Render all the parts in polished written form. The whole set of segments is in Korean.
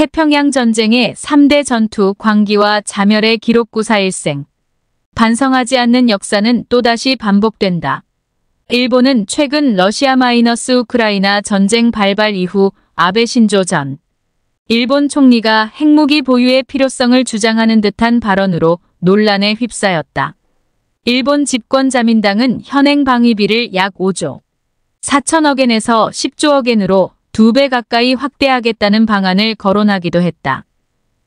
태평양 전쟁의 3대 전투 광기와 자멸의 기록구사 일생. 반성하지 않는 역사는 또다시 반복된다. 일본은 최근 러시아-우크라이나 전쟁 발발 이후 아베 신조 전 일본 총리가 핵무기 보유의 필요성을 주장하는 듯한 발언으로 논란에 휩싸였다. 일본 집권자민당은 현행 방위비를 약 5조 4천억엔에서 10조억엔으로 2배 가까이 확대하겠다는 방안을 거론하기도 했다.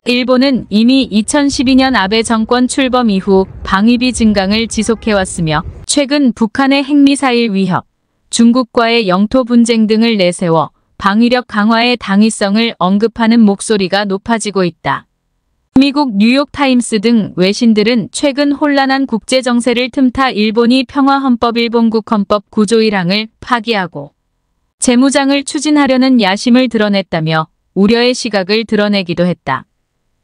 일본은 이미 2012년 아베 정권 출범 이후 방위비 증강을 지속해왔으며 최근 북한의 핵미사일 위협, 중국과의 영토 분쟁 등을 내세워 방위력 강화의 당위성을 언급하는 목소리가 높아지고 있다. 미국 뉴욕타임스 등 외신들은 최근 혼란한 국제정세를 틈타 일본이 평화헌법 일본국 헌법 9조 1항을 파기하고 재무장을 추진하려는 야심을 드러냈다며 우려의 시각을 드러내기도 했다.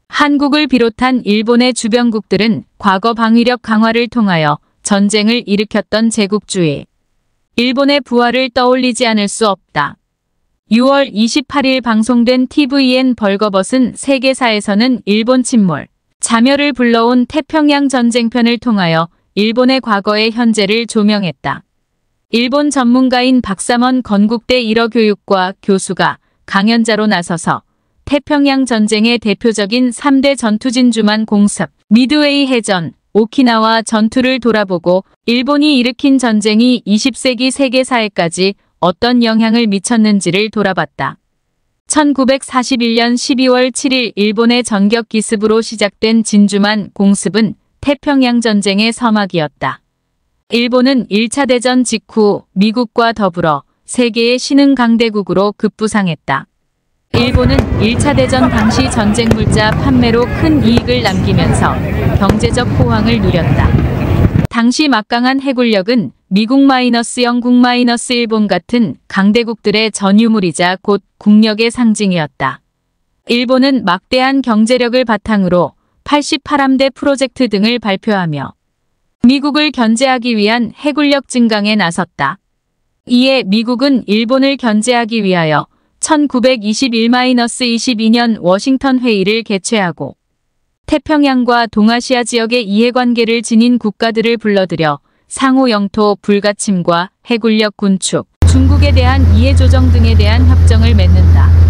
한국을 비롯한 일본의 주변국들은 과거 방위력 강화를 통하여 전쟁을 일으켰던 제국주의 일본의 부활을 떠올리지 않을 수 없다. 6월 28일 방송된 TVN 벌거벗은 세계사에서는 일본 침몰, 자멸을 불러온 태평양 전쟁편을 통하여 일본의 과거의 현재를 조명했다. 일본 전문가인 박삼원 건국대 일어교육과 교수가 강연자로 나서서 태평양 전쟁의 대표적인 3대 전투진주만 공습, 미드웨이 해전, 오키나와 전투를 돌아보고 일본이 일으킨 전쟁이 20세기 세계사회까지 어떤 영향을 미쳤는지를 돌아봤다. 1941년 12월 7일 일본의 전격 기습으로 시작된 진주만 공습은 태평양 전쟁의 서막이었다. 일본은 1차 대전 직후 미국과 더불어 세계의 신흥 강대국으로 급부상했다. 일본은 1차 대전 당시 전쟁 물자 판매로 큰 이익을 남기면서 경제적 호황을 누렸다. 당시 막강한 해군력은 미국-영국-일본 같은 강대국들의 전유물이자 곧 국력의 상징이었다. 일본은 막대한 경제력을 바탕으로 88함대 프로젝트 등을 발표하며 미국을 견제하기 위한 해군력 증강에 나섰다. 이에 미국은 일본을 견제하기 위하여 1921-22년 워싱턴 회의를 개최하고 태평양과 동아시아 지역의 이해관계를 지닌 국가들을 불러들여 상호 영토 불가침과 해군력 군축, 중국에 대한 이해조정 등에 대한 협정을 맺는다.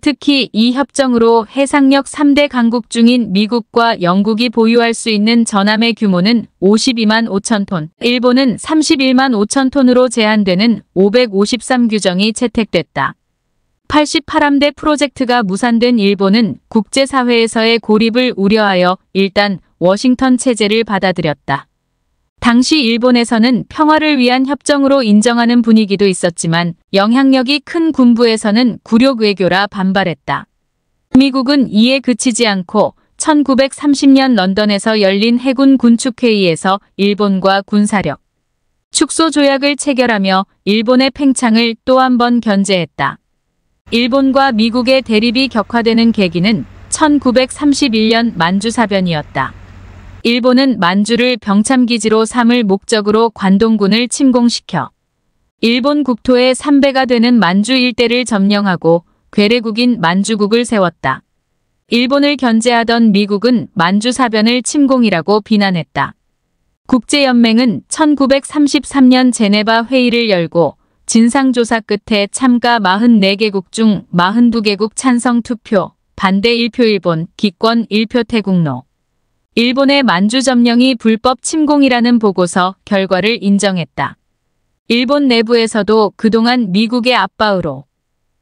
특히 이 협정으로 해상력 3대 강국 중인 미국과 영국이 보유할 수 있는 전함의 규모는 52만 5천 톤, 일본은 31만 5천 톤으로 제한되는 553 규정이 채택됐다. 88함대 프로젝트가 무산된 일본은 국제사회에서의 고립을 우려하여 일단 워싱턴 체제를 받아들였다. 당시 일본에서는 평화를 위한 협정으로 인정하는 분위기도 있었지만 영향력이 큰 군부에서는 굴욕 외교라 반발했다. 미국은 이에 그치지 않고 1930년 런던에서 열린 해군 군축회의에서 일본과 군사력 축소 조약을 체결하며 일본의 팽창을 또 한 번 견제했다. 일본과 미국의 대립이 격화되는 계기는 1931년 만주사변이었다. 일본은 만주를 병참기지로 삼을 목적으로 관동군을 침공시켜 일본 국토의 3배가 되는 만주 일대를 점령하고 괴뢰국인 만주국을 세웠다. 일본을 견제하던 미국은 만주사변을 침공이라고 비난했다. 국제연맹은 1933년 제네바 회의를 열고 진상조사 끝에 참가 44개국 중 42개국 찬성 투표, 반대 1표 일본, 기권 1표 태국로. 일본의 만주 점령이 불법 침공이라는 보고서 결과를 인정했다. 일본 내부에서도 그동안 미국의 압박으로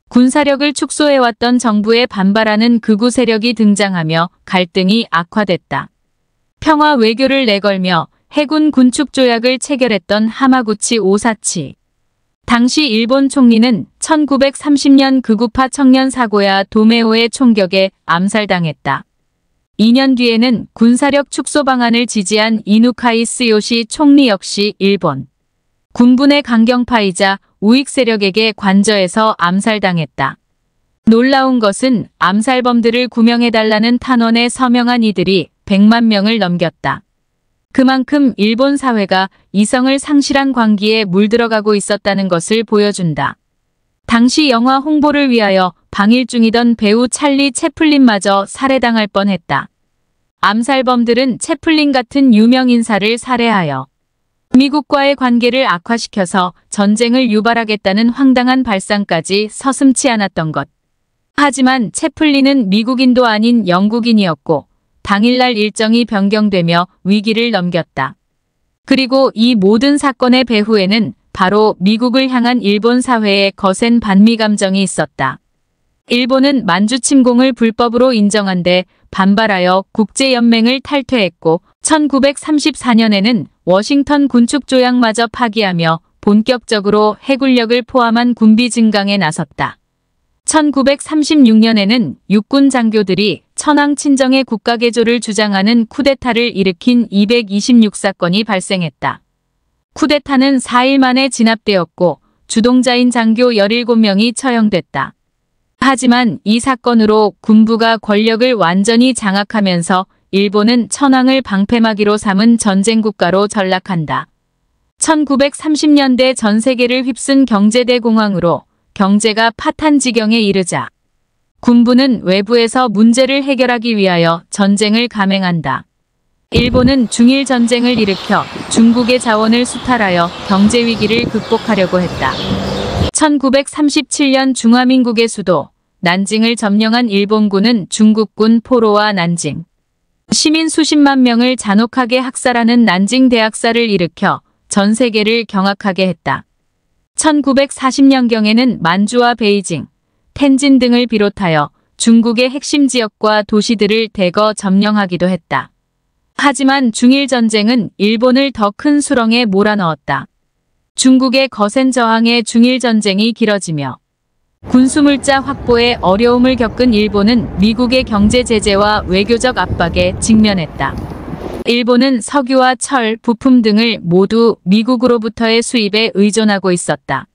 군사력을 축소해왔던 정부에 반발하는 극우 세력이 등장하며 갈등이 악화됐다. 평화 외교를 내걸며 해군 군축 조약을 체결했던 하마구치 오사치. 당시 일본 총리는 1930년 극우파 청년 사고야 도메오의 총격에 암살당했다. 2년 뒤에는 군사력 축소 방안을 지지한 이누카이 요시 총리 역시 일본 군분의 강경파이자 우익 세력에게 관저에서 암살당했다. 놀라운 것은 암살범들을 구명해달라는 탄원에 서명한 이들이 100만 명을 넘겼다. 그만큼 일본 사회가 이성을 상실한 광기에 물들어가고 있었다는 것을 보여준다. 당시 영화 홍보를 위하여 방일 중이던 배우 찰리 채플린마저 살해당할 뻔했다. 암살범들은 채플린 같은 유명 인사를 살해하여 미국과의 관계를 악화시켜서 전쟁을 유발하겠다는 황당한 발상까지 서슴지 않았던 것. 하지만 채플린은 미국인도 아닌 영국인이었고 당일날 일정이 변경되며 위기를 넘겼다. 그리고 이 모든 사건의 배후에는 바로 미국을 향한 일본 사회의 거센 반미 감정이 있었다. 일본은 만주 침공을 불법으로 인정한 데 반발하여 국제연맹을 탈퇴했고 1934년에는 워싱턴 군축조약마저 파기하며 본격적으로 해군력을 포함한 군비 증강에 나섰다. 1936년에는 육군 장교들이 천황 친정의 국가개조를 주장하는 쿠데타를 일으킨 226사건이 발생했다. 쿠데타는 4일 만에 진압되었고 주동자인 장교 17명이 처형됐다. 하지만 이 사건으로 군부가 권력을 완전히 장악하면서 일본은 천황을 방패막이로 삼은 전쟁국가로 전락한다. 1930년대 전 세계를 휩쓴 경제대공황으로 경제가 파탄 지경에 이르자 군부는 외부에서 문제를 해결하기 위하여 전쟁을 감행한다. 일본은 중일 전쟁을 일으켜 중국의 자원을 수탈하여 경제 위기를 극복하려고 했다. 1937년 중화민국의 수도 난징을 점령한 일본군은 중국군 포로와 난징 시민 수십만 명을 잔혹하게 학살하는 난징 대학살을 일으켜 전 세계를 경악하게 했다. 1940년경에는 만주와 베이징, 텐진 등을 비롯하여 중국의 핵심 지역과 도시들을 대거 점령하기도 했다. 하지만 중일 전쟁은 일본을 더 큰 수렁에 몰아넣었다. 중국의 거센 저항에 중일 전쟁이 길어지며 군수물자 확보에 어려움을 겪은 일본은 미국의 경제 제재와 외교적 압박에 직면했다. 일본은 석유와 철, 부품 등을 모두 미국으로부터의 수입에 의존하고 있었다.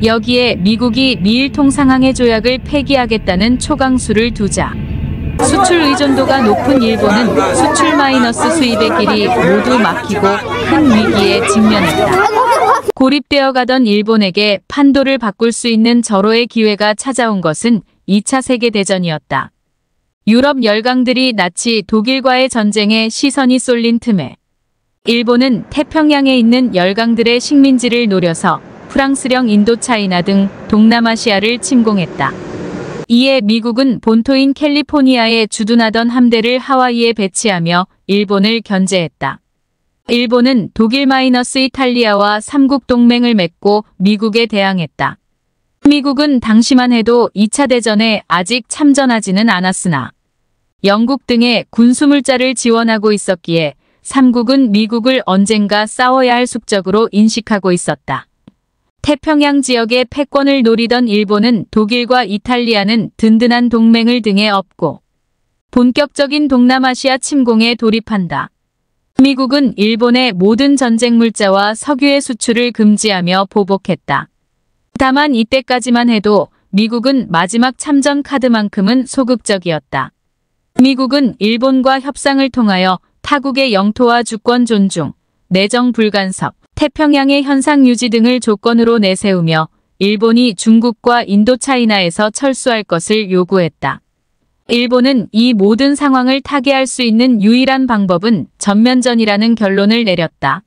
여기에 미국이 미일 통상항해 조약을 폐기하겠다는 초강수를 두자 수출 의존도가 높은 일본은 수출 마이너스 수입의 길이 모두 막히고 큰 위기에 직면했다. 고립되어 가던 일본에게 판도를 바꿀 수 있는 절호의 기회가 찾아온 것은 2차 세계대전이었다. 유럽 열강들이 나치 독일과의 전쟁에 시선이 쏠린 틈에 일본은 태평양에 있는 열강들의 식민지를 노려서 프랑스령 인도차이나 등 동남아시아를 침공했다. 이에 미국은 본토인 캘리포니아에 주둔하던 함대를 하와이에 배치하며 일본을 견제했다. 일본은 독일-이탈리아와 삼국 동맹을 맺고 미국에 대항했다. 미국은 당시만 해도 2차 대전에 아직 참전하지는 않았으나 영국 등의 군수물자를 지원하고 있었기에 삼국은 미국을 언젠가 싸워야 할 숙적으로 인식하고 있었다. 태평양 지역의 패권을 노리던 일본은 독일과 이탈리아는 든든한 동맹을 등에 업고 본격적인 동남아시아 침공에 돌입한다. 미국은 일본의 모든 전쟁 물자와 석유의 수출을 금지하며 보복했다. 다만 이때까지만 해도 미국은 마지막 참전 카드만큼은 소극적이었다. 미국은 일본과 협상을 통하여 타국의 영토와 주권 존중, 내정 불간섭, 태평양의 현상 유지 등을 조건으로 내세우며 일본이 중국과 인도차이나에서 철수할 것을 요구했다. 일본은 이 모든 상황을 타개할 수 있는 유일한 방법은 전면전이라는 결론을 내렸다.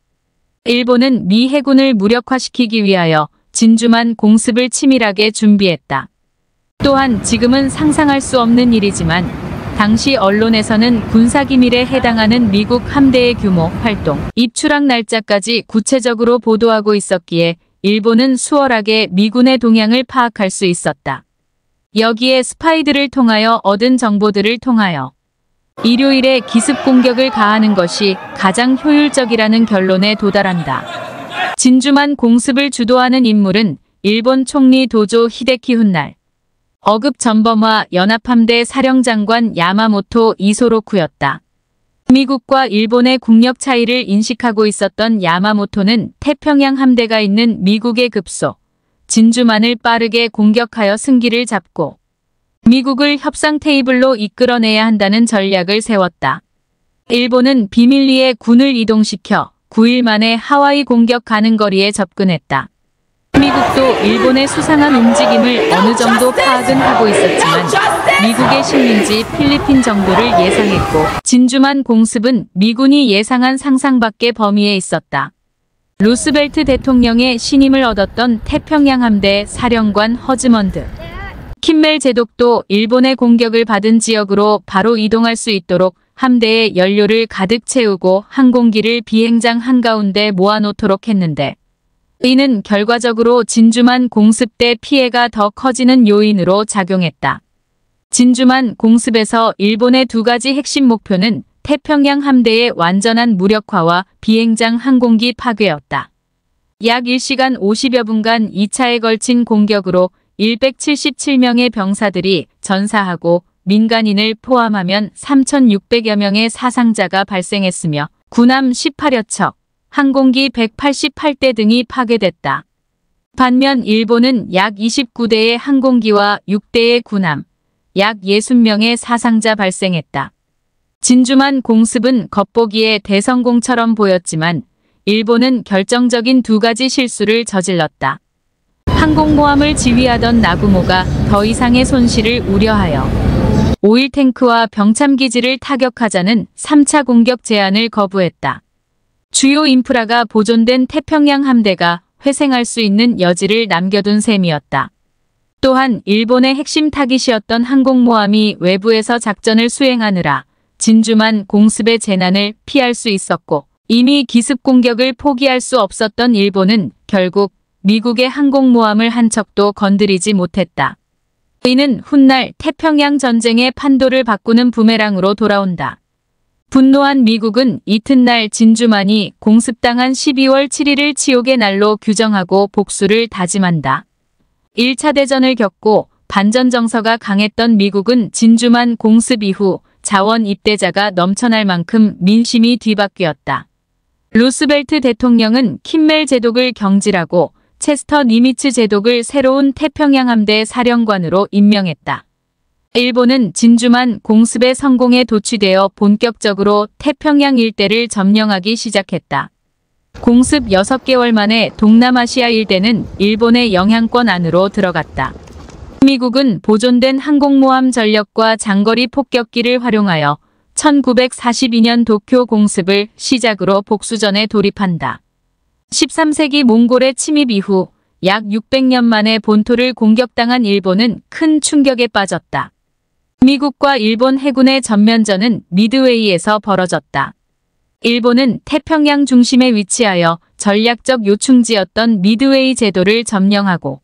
일본은 미 해군을 무력화시키기 위하여 진주만 공습을 치밀하게 준비했다. 또한 지금은 상상할 수 없는 일이지만 당시 언론에서는 군사기밀에 해당하는 미국 함대의 규모, 활동, 입추락 날짜까지 구체적으로 보도하고 있었기에 일본은 수월하게 미군의 동향을 파악할 수 있었다. 여기에 스파이들을 통하여 얻은 정보들을 통하여 일요일에 기습 공격을 가하는 것이 가장 효율적이라는 결론에 도달한다. 진주만 공습을 주도하는 인물은 일본 총리 도조 히데키 훗날, 어급 전범화 연합함대 사령장관 야마모토 이소로쿠였다. 미국과 일본의 국력 차이를 인식하고 있었던 야마모토는 태평양 함대가 있는 미국의 급소, 진주만을 빠르게 공격하여 승기를 잡고 미국을 협상 테이블로 이끌어내야 한다는 전략을 세웠다. 일본은 비밀리에 군을 이동시켜 9일 만에 하와이 공격 가능 거리에 접근했다. 미국도 일본의 수상한 움직임을 어느 정도 파악은 하고 있었지만 미국의 식민지 필리핀 정도를 예상했고 진주만 공습은 미군이 예상한 상상 밖의 범위에 있었다. 루스벨트 대통령의 신임을 얻었던 태평양 함대 사령관 허즈먼드 킴멜 제독도 일본의 공격을 받은 지역으로 바로 이동할 수 있도록 함대에 연료를 가득 채우고 항공기를 비행장 한가운데 모아놓도록 했는데 이는 결과적으로 진주만 공습 때 피해가 더 커지는 요인으로 작용했다. 진주만 공습에서 일본의 두 가지 핵심 목표는 태평양 함대의 완전한 무력화와 비행장 항공기 파괴였다. 약 1시간 50여 분간 2차에 걸친 공격으로 177명의 병사들이 전사하고 민간인을 포함하면 3,600여 명의 사상자가 발생했으며 군함 18여 척, 항공기 188대 등이 파괴됐다. 반면 일본은 약 29대의 항공기와 6대의 군함, 약 60명의 사상자 발생했다. 진주만 공습은 겉보기에 대성공처럼 보였지만 일본은 결정적인 두 가지 실수를 저질렀다. 항공모함을 지휘하던 나구모가 더 이상의 손실을 우려하여 오일 탱크와 병참기지를 타격하자는 3차 공격 제안을 거부했다. 주요 인프라가 보존된 태평양 함대가 회생할 수 있는 여지를 남겨둔 셈이었다. 또한 일본의 핵심 타깃이었던 항공모함이 외부에서 작전을 수행하느라 진주만 공습의 재난을 피할 수 있었고 이미 기습 공격을 포기할 수 없었던 일본은 결국 미국의 항공모함을 한 척도 건드리지 못했다. 이는 훗날 태평양 전쟁의 판도를 바꾸는 부메랑으로 돌아온다. 분노한 미국은 이튿날 진주만이 공습당한 12월 7일을 치욕의 날로 규정하고 복수를 다짐한다. 1차 대전을 겪고 반전 정서가 강했던 미국은 진주만 공습 이후 자원 입대자가 넘쳐날 만큼 민심이 뒤바뀌었다. 루스벨트 대통령은 킴멜 제독을 경질하고 체스터 니미츠 제독을 새로운 태평양 함대 사령관으로 임명했다. 일본은 진주만 공습의 성공에 도취되어 본격적으로 태평양 일대를 점령하기 시작했다. 공습 6개월 만에 동남아시아 일대는 일본의 영향권 안으로 들어갔다. 미국은 보존된 항공모함 전력과 장거리 폭격기를 활용하여 1942년 도쿄 공습을 시작으로 복수전에 돌입한다. 13세기 몽골의 침입 이후 약 600년 만에 본토를 공격당한 일본은 큰 충격에 빠졌다. 미국과 일본 해군의 전면전은 미드웨이에서 벌어졌다. 일본은 태평양 중심에 위치하여 전략적 요충지였던 미드웨이 제도를 점령하고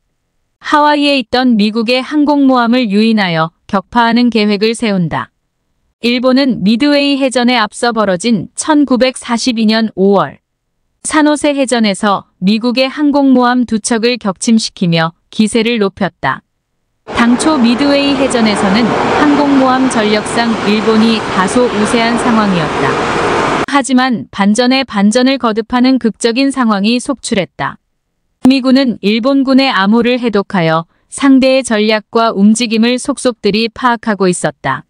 하와이에 있던 미국의 항공모함을 유인하여 격파하는 계획을 세운다. 일본은 미드웨이 해전에 앞서 벌어진 1942년 5월 산호세 해전에서 미국의 항공모함 2척을 격침시키며 기세를 높였다. 당초 미드웨이 해전에서는 항공모함 전력상 일본이 다소 우세한 상황이었다. 하지만 반전에 반전을 거듭하는 극적인 상황이 속출했다. 미군은 일본군의 암호를 해독하여 상대의 전략과 움직임을 속속들이 파악하고 있었다.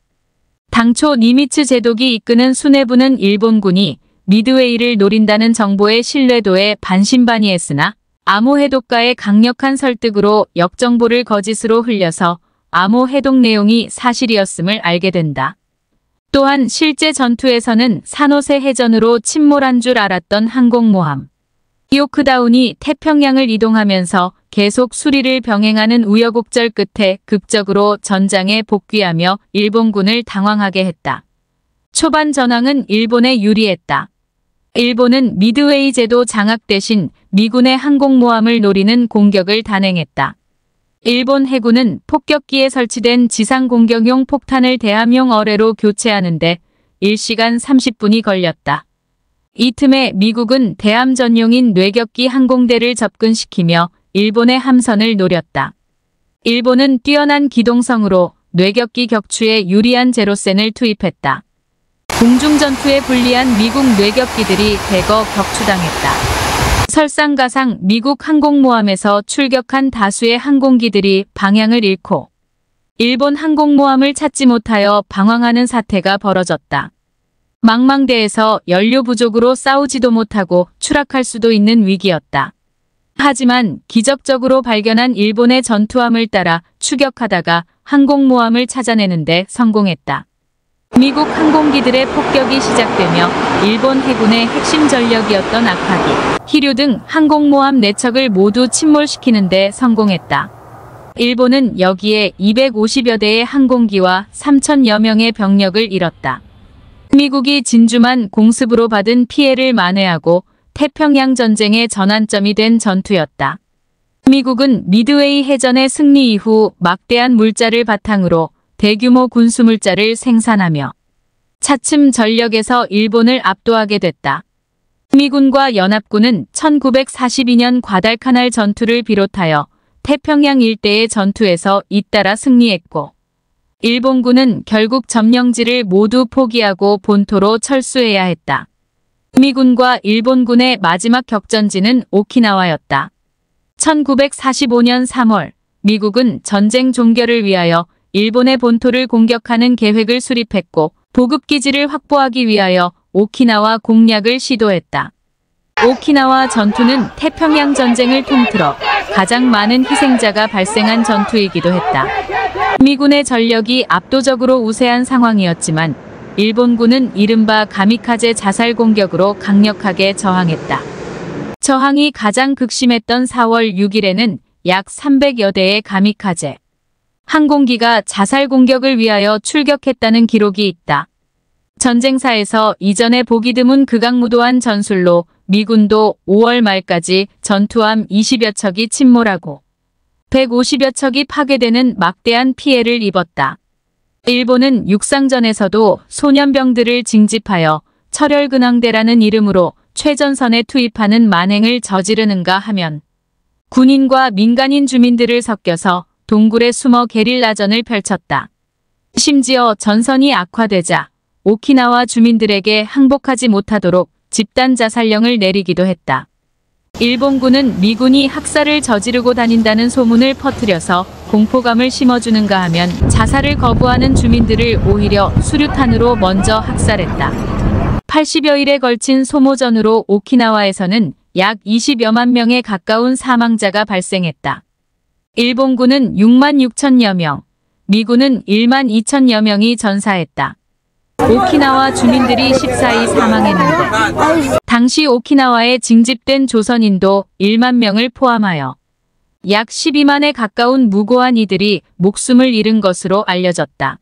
당초 니미츠 제독이 이끄는 수뇌부는 일본군이 미드웨이를 노린다는 정보의 신뢰도에 반신반의했으나 암호 해독가의 강력한 설득으로 역정보를 거짓으로 흘려서 암호 해독 내용이 사실이었음을 알게 된다. 또한 실제 전투에서는 산호세 해전으로 침몰한 줄 알았던 항공모함 이오크다운이 태평양을 이동하면서 계속 수리를 병행하는 우여곡절 끝에 극적으로 전장에 복귀하며 일본군을 당황하게 했다. 초반 전황은 일본에 유리했다. 일본은 미드웨이 제도 장악 대신 미군의 항공모함을 노리는 공격을 단행했다. 일본 해군은 폭격기에 설치된 지상 공격용 폭탄을 대함용 어뢰로 교체하는데 1시간 30분이 걸렸다. 이 틈에 미국은 대함 전용인 뇌격기 항공대를 접근시키며 일본의 함선을 노렸다. 일본은 뛰어난 기동성으로 뇌격기 격추에 유리한 제로센을 투입했다. 공중전투에 불리한 미국 뇌격기들이 대거 격추당했다. 설상가상 미국 항공모함에서 출격한 다수의 항공기들이 방향을 잃고 일본 항공모함을 찾지 못하여 방황하는 사태가 벌어졌다. 망망대해서 연료 부족으로 싸우지도 못하고 추락할 수도 있는 위기였다. 하지만 기적적으로 발견한 일본의 전투함을 따라 추격하다가 항공모함을 찾아내는데 성공했다. 미국 항공기들의 폭격이 시작되며 일본 해군의 핵심 전력이었던 아카기, 히류 등 항공모함 4척을 모두 침몰시키는 데 성공했다. 일본은 여기에 250여 대의 항공기와 3,000여 명의 병력을 잃었다. 미국이 진주만 공습으로 받은 피해를 만회하고 태평양 전쟁의 전환점이 된 전투였다. 미국은 미드웨이 해전의 승리 이후 막대한 물자를 바탕으로 대규모 군수물자를 생산하며 차츰 전력에서 일본을 압도하게 됐다. 미군과 연합군은 1942년 과달카날 전투를 비롯하여 태평양 일대의 전투에서 잇따라 승리했고, 일본군은 결국 점령지를 모두 포기하고 본토로 철수해야 했다. 미군과 일본군의 마지막 격전지는 오키나와였다. 1945년 3월, 미국은 전쟁 종결을 위하여 일본의 본토를 공격하는 계획을 수립했고 보급기지를 확보하기 위하여 오키나와 공략을 시도했다. 오키나와 전투는 태평양 전쟁을 통틀어 가장 많은 희생자가 발생한 전투이기도 했다. 미군의 전력이 압도적으로 우세한 상황이었지만 일본군은 이른바 가미카제 자살 공격으로 강력하게 저항했다. 저항이 가장 극심했던 4월 6일에는 약 300여 대의 가미카제 항공기가 자살 공격을 위하여 출격했다는 기록이 있다. 전쟁사에서 이전에 보기 드문 극악무도한 전술로 미군도 5월 말까지 전투함 20여 척이 침몰하고 150여 척이 파괴되는 막대한 피해를 입었다. 일본은 육상전에서도 소년병들을 징집하여 철혈근황대라는 이름으로 최전선에 투입하는 만행을 저지르는가 하면 군인과 민간인 주민들을 섞여서 동굴에 숨어 게릴라전을 펼쳤다. 심지어 전선이 악화되자 오키나와 주민들에게 항복하지 못하도록 집단 자살령을 내리기도 했다. 일본군은 미군이 학살을 저지르고 다닌다는 소문을 퍼뜨려서 공포감을 심어주는가 하면 자살을 거부하는 주민들을 오히려 수류탄으로 먼저 학살했다. 80여일에 걸친 소모전으로 오키나와에서는 약 20여만 명에 가까운 사망자가 발생했다. 일본군은 6만 6천여 명, 미군은 1만 2천여 명이 전사했다. 오키나와 주민들이 14일 사망했는데 당시 오키나와에 징집된 조선인도 1만 명을 포함하여 약 12만에 가까운 무고한 이들이 목숨을 잃은 것으로 알려졌다.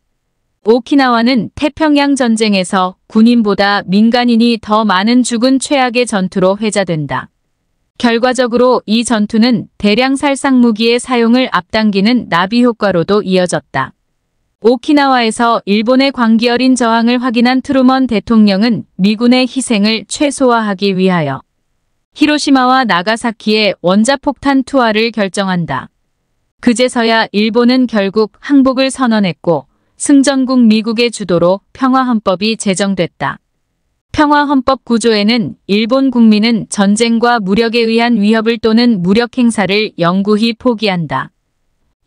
오키나와는 태평양 전쟁에서 군인보다 민간인이 더 많은 죽은 최악의 전투로 회자된다. 결과적으로 이 전투는 대량 살상 무기의 사용을 앞당기는 나비 효과로도 이어졌다. 오키나와에서 일본의 광기 어린 저항을 확인한 트루먼 대통령은 미군의 희생을 최소화하기 위하여 히로시마와 나가사키의 원자폭탄 투하를 결정한다. 그제서야 일본은 결국 항복을 선언했고 승전국 미국의 주도로 평화헌법이 제정됐다. 평화헌법 구조에는 일본 국민은 전쟁과 무력에 의한 위협을 또는 무력 행사를 영구히 포기한다.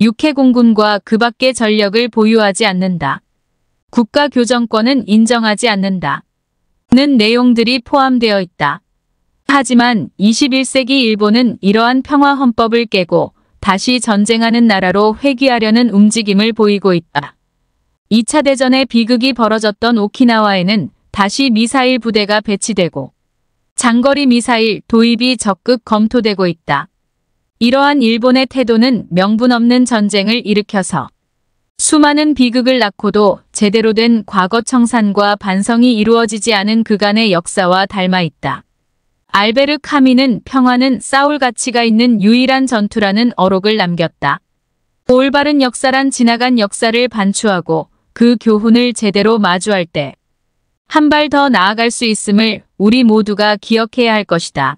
육해공군과 그 밖의 전력을 보유하지 않는다. 국가 교정권은 인정하지 않는다. 는 내용들이 포함되어 있다. 하지만 21세기 일본은 이러한 평화헌법을 깨고 다시 전쟁하는 나라로 회귀하려는 움직임을 보이고 있다. 2차 대전의 비극이 벌어졌던 오키나와에는 다시 미사일 부대가 배치되고 장거리 미사일 도입이 적극 검토되고 있다. 이러한 일본의 태도는 명분 없는 전쟁을 일으켜서 수많은 비극을 낳고도 제대로 된 과거 청산과 반성이 이루어지지 않은 그간의 역사와 닮아 있다. 알베르 카미는 평화는 싸울 가치가 있는 유일한 전투라는 어록을 남겼다. 올바른 역사란 지나간 역사를 반추하고 그 교훈을 제대로 마주할 때 한 발 더 나아갈 수 있음을 우리 모두가 기억해야 할 것이다.